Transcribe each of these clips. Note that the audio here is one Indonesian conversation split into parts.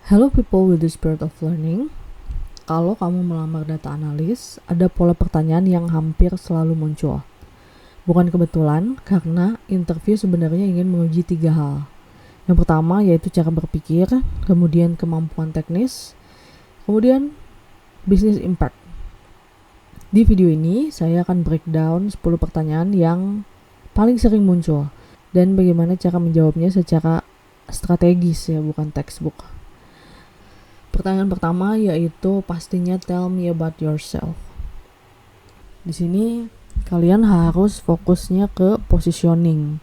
Hello people with the spirit of learning. Kalau kamu melamar data analis, ada pola pertanyaan yang hampir selalu muncul. Bukan kebetulan, karena interview sebenarnya ingin menguji 3 hal. Yang pertama yaitu cara berpikir, kemudian kemampuan teknis, kemudian business impact. Di video ini, saya akan breakdown 10 pertanyaan yang paling sering muncul dan bagaimana cara menjawabnya secara strategis ya, bukan textbook. Pertanyaan pertama yaitu pastinya tell me about yourself. Di sini kalian harus fokusnya ke positioning.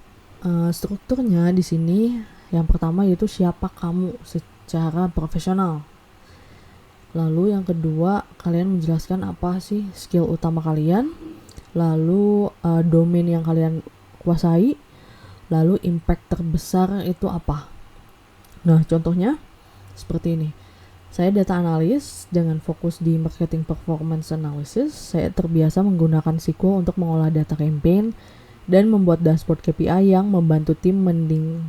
Strukturnya di sini yang pertama yaitu siapa kamu secara profesional. Lalu yang kedua kalian menjelaskan apa sih skill utama kalian. Lalu domain yang kalian kuasai. Lalu impact terbesar itu apa. Nah contohnya seperti ini. Saya data analis dengan fokus di marketing performance analysis. Saya terbiasa menggunakan SQL untuk mengolah data campaign dan membuat dashboard KPI yang membantu tim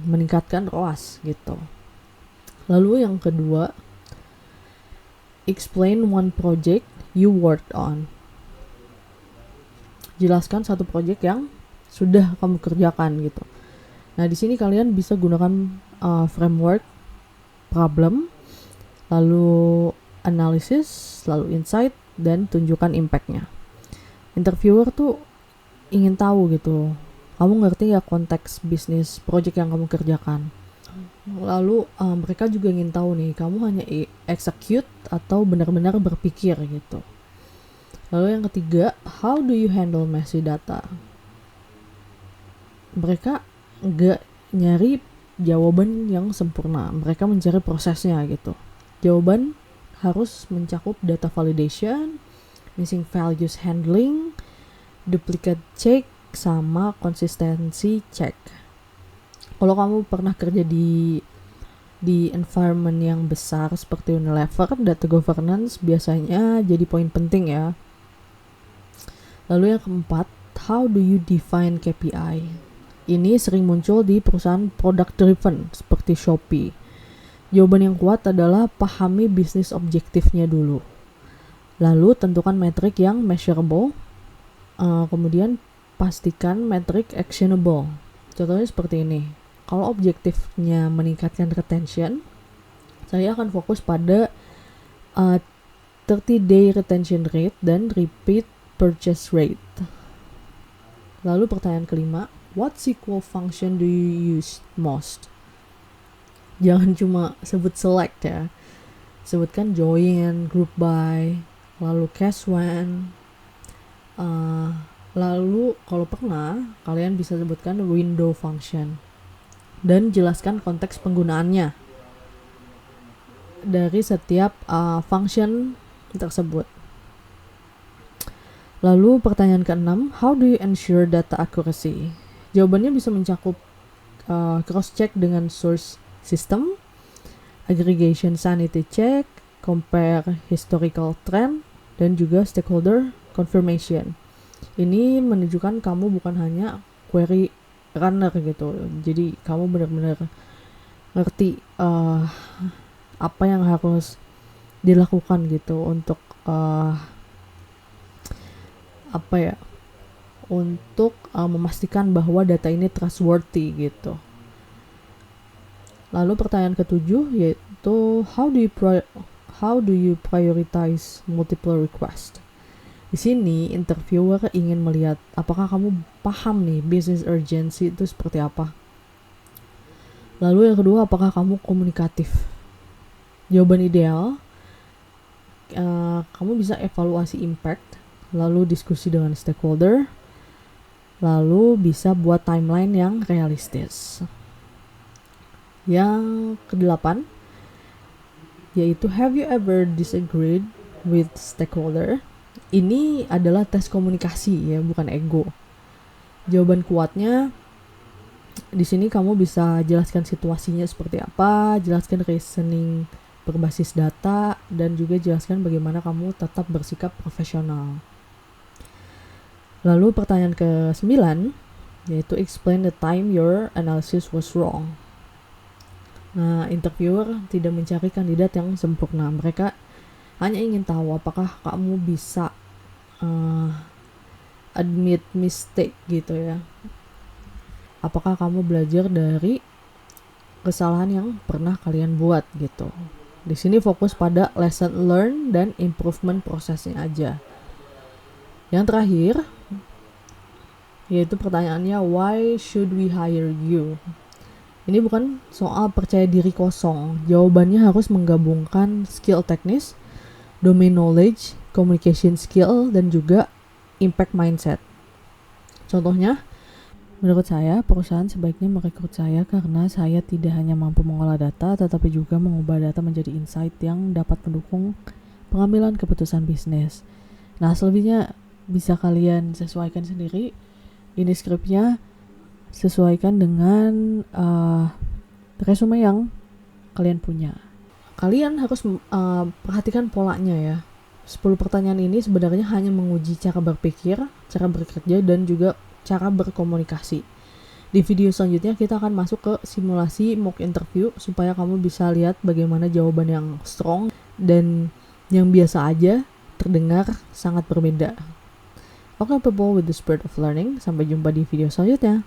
meningkatkan ROAS gitu. Lalu yang kedua, explain one project you worked on. Jelaskan satu project yang sudah kamu kerjakan gitu. Nah, di sini kalian bisa gunakan framework problem, lalu analisis, lalu insight, dan tunjukkan impactnya. Interviewer tuh ingin tahu gitu, kamu ngerti ya konteks bisnis project yang kamu kerjakan. Lalu mereka juga ingin tahu nih, kamu hanya execute atau benar-benar berpikir gitu. Lalu yang ketiga, how do you handle messy data? Mereka nggak nyari jawaban yang sempurna, mereka mencari prosesnya gitu. Jawaban harus mencakup data validation, missing values handling, duplicate check, sama konsistensi check. Kalau kamu pernah kerja di environment yang besar seperti Unilever, data governance biasanya jadi poin penting ya. Lalu yang keempat, how do you define KPI? Ini sering muncul di perusahaan product driven seperti Shopee. Jawaban yang kuat adalah pahami bisnis objektifnya dulu. Lalu tentukan metrik yang measurable. Kemudian pastikan metrik actionable. Contohnya seperti ini. Kalau objektifnya meningkatkan retention, saya akan fokus pada 30-day retention rate dan repeat purchase rate. Lalu pertanyaan kelima, what SQL function do you use most? Jangan cuma sebut select ya. Sebutkan join, group by, lalu case when. Lalu kalau pernah, kalian bisa sebutkan window function. Dan jelaskan konteks penggunaannya dari setiap function tersebut. Lalu pertanyaan keenam, how do you ensure data accuracy? Jawabannya bisa mencakup cross-check dengan source system, aggregation sanity check, compare historical trend, dan juga stakeholder confirmation. Ini menunjukkan kamu bukan hanya query runner gitu, jadi kamu benar-benar ngerti apa yang harus dilakukan gitu untuk memastikan bahwa data ini trustworthy gitu. Lalu pertanyaan ketujuh yaitu how do you prioritize multiple request? Di sini interviewer ingin melihat apakah kamu paham nih business urgency itu seperti apa. Lalu yang kedua, apakah kamu komunikatif? Jawaban ideal, kamu bisa evaluasi impact, lalu diskusi dengan stakeholder, lalu bisa buat timeline yang realistis. Yang kedelapan yaitu have you ever disagreed with stakeholder? Ini adalah tes komunikasi ya, bukan ego. Jawaban kuatnya di sini kamu bisa jelaskan situasinya seperti apa, jelaskan reasoning berbasis data, dan juga jelaskan bagaimana kamu tetap bersikap profesional. Lalu pertanyaan ke-9 yaitu explain the time your analysis was wrong. Nah, interviewer tidak mencari kandidat yang sempurna. Mereka hanya ingin tahu apakah kamu bisa admit mistake gitu ya. Apakah kamu belajar dari kesalahan yang pernah kalian buat gitu. Di sini fokus pada lesson learn dan improvement prosesnya aja. Yang terakhir, yaitu pertanyaannya, why should we hire you? Ini bukan soal percaya diri kosong. Jawabannya harus menggabungkan skill teknis, domain knowledge, communication skill, dan juga impact mindset. Contohnya, menurut saya, perusahaan sebaiknya merekrut saya karena saya tidak hanya mampu mengolah data, tetapi juga mengubah data menjadi insight yang dapat mendukung pengambilan keputusan bisnis. Nah, selebihnya bisa kalian sesuaikan sendiri. Ini skripnya sesuaikan dengan resume yang kalian punya. Kalian harus perhatikan polanya ya. 10 pertanyaan ini sebenarnya hanya menguji cara berpikir, cara bekerja, dan juga cara berkomunikasi. Di video selanjutnya kita akan masuk ke simulasi mock interview supaya kamu bisa lihat bagaimana jawaban yang strong dan yang biasa aja terdengar sangat berbeda. Oke, people with the spirit of learning. Sampai jumpa di video selanjutnya.